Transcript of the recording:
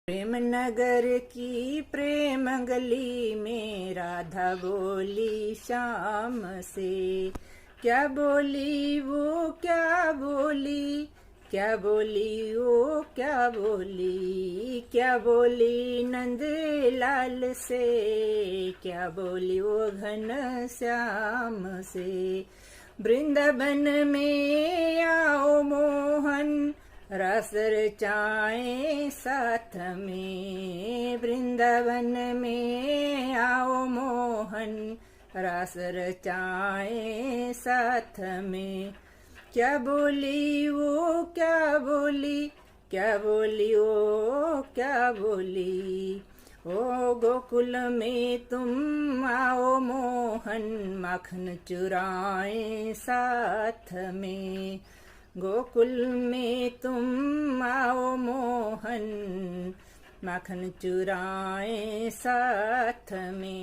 प्रेम नगर की प्रेम गली में राधा बोली श्याम से। क्या बोली वो क्या बोली, क्या बोली वो क्या बोली, क्या बोली नंद लाल से, क्या बोली वो घन श्याम से। वृंदावन में आओ मोहन रस रचाए साथ में, वृंदावन में आओ मोहन रस रचाए साथ में। क्या बोली वो क्या बोली, क्या बोली वो क्या बोली, ओ गोकुल में तुम आओ मोहन माखन चुराए साथ में। गोकुल में तुम आओ मोहन माखन चुराए साथ में।